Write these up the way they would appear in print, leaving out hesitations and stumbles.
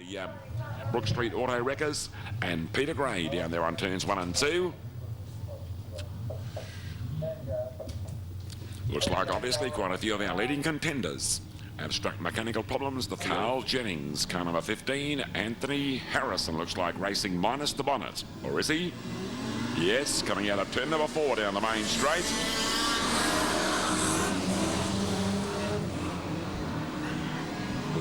the Brook Street Auto Wreckers, and Peter Gray down there on turns 1 and 2. Looks like obviously quite a few of our leading contenders have struck mechanical problems. The Carl Jennings, car number 15. Anthony Harrison looks like racing minus the bonnet. Or is he? Yes, coming out of turn number 4 down the main straight.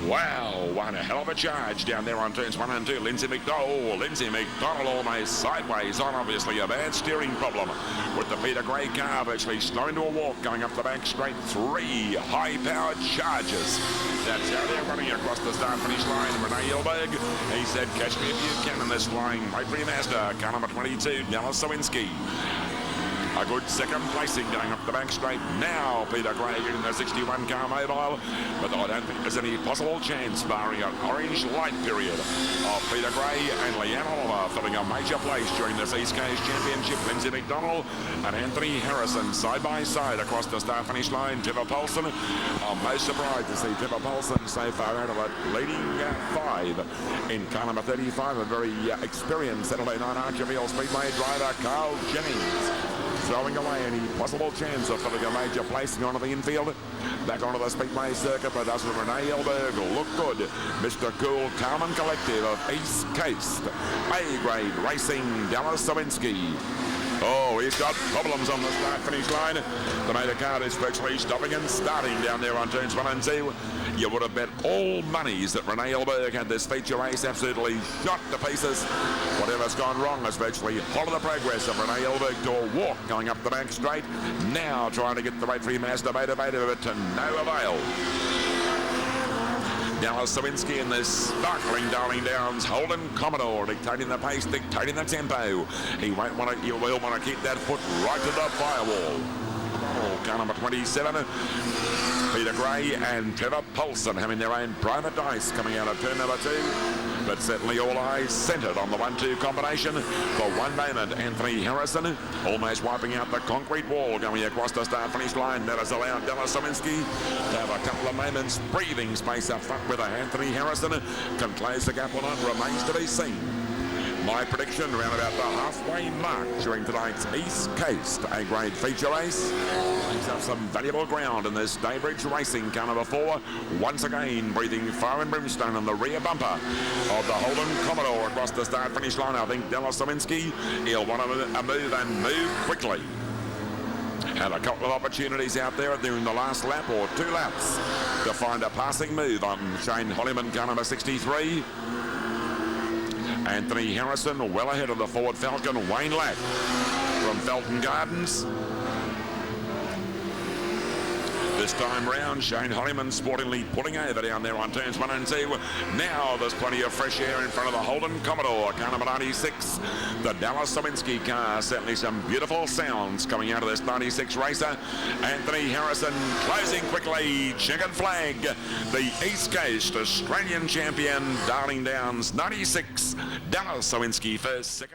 Wow, what a hell of a charge down there on turns 1 and 2. Lindsay McDonald almost sideways on, obviously a bad steering problem with the Peter Gray car virtually slowing to a walk going up the back straight. 3 high-powered charges. That's how they're running across the start-finish line. Renee Hillberg, he said, catch me if you can in this flying Hyperformance Mazda, car number 22, Czerwinski. A good second placing going up the back straight. Now Peter Gray in the 61 car mobile, but I don't think there's any possible chance, barring an orange light period, of Peter Gray and Leanne Oliver filling a major place during this East Coast Championship. Lindsay McDonald and Anthony Harrison side by side across the start finish line. Trevor Paulson, I'm most surprised to see Trevor Paulson so far out of it, leading 5 in car number 35, a very experienced Saturday night Archerfield Speedway driver, Carl Jennings, throwing away any possible chance of filling a major placing onto the infield. Back onto the Speedway circuit, but doesn't Renee Hillberg look good? Mr. Cool Carmen Collective of East Coast A-grade racing, Czerwinski. Oh, he's got problems on the start-finish line. The motor car is virtually stopping and starting down there on turns 1 and 2. You would have bet all monies that Renee Hillberg had this feature race absolutely shot to pieces. Whatever's gone wrong has virtually halted the progress of Renee Hillberg to a walk going up the back straight. Now trying to get the Rotary Mazda motivated, but to no avail. Now Czerwinski in this sparkling Darling Downs Holden Commodore, dictating the pace, dictating the tempo. He will want to keep that foot right to the firewall. Oh, car number 27, Peter Gray and Trevor Paulson having their own private dice coming out of turn number 2. But certainly all eyes centred on the 1-2 combination. For one moment, Anthony Harrison almost wiping out the concrete wall going across the start-finish line. That has allowed Czerwinski to have a couple of moments breathing space up front, whether Anthony Harrison can close the gap or not remains to be seen. My prediction, around about the halfway mark during tonight's East Coast A-grade feature race, brings up some valuable ground in this Daybridge Racing car number 4. Once again, breathing fire and brimstone on the rear bumper of the Holden Commodore across the start-finish line. I think Czerwinski, he'll want to move and move quickly. Had a couple of opportunities out there during the last lap or 2 laps to find a passing move on Shane Holliman, car number 63. Anthony Harrison well ahead of the Ford Falcon. Wayne Lack from Felton Gardens. This time round, Shane Holliman sportingly pulling over down there on turns 1 and 2. Now there's plenty of fresh air in front of the Holden Commodore, car number 96. The Czerwinski car, certainly some beautiful sounds coming out of this 96 racer. Anthony Harrison closing quickly. Checkered flag. The East Coast Australian champion, Darling Downs 96. Czerwinski first, second.